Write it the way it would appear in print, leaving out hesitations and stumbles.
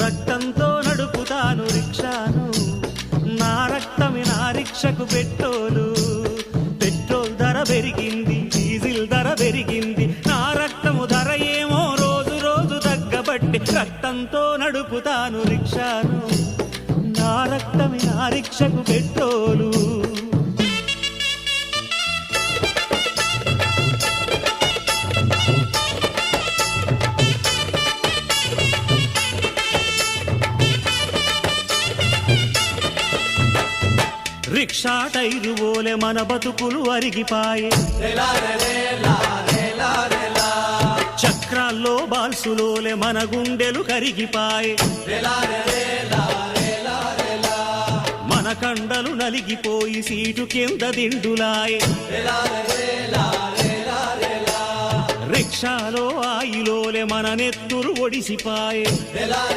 రక్తంతో నడుపుతాను రిక్షాను, నా రక్తమే నా రిక్షకు పెట్రోలు. పెట్రోల్ ధర పెరిగింది, డీజిల్ ధర పెరిగింది, నా రక్తము ధర ఏమో రోజు రోజు తగ్గబట్టి. రక్తంతో నడుపుతాను రిక్షాను, నా రక్తమే నా రిక్షకు పెట్రోలు. రిక్షా టైరు ఓలే మన బతుకులు అరిగిపాయే, చక్రాల్లో బాల్సులోలే మన గుండెలు కరిగిపాయే. మన కండలు నలిగిపోయి సీటు కింద దిండులాయే. రిక్షాలో ఆయిలోలే మన నెత్తురు ఒడిసిపాయే.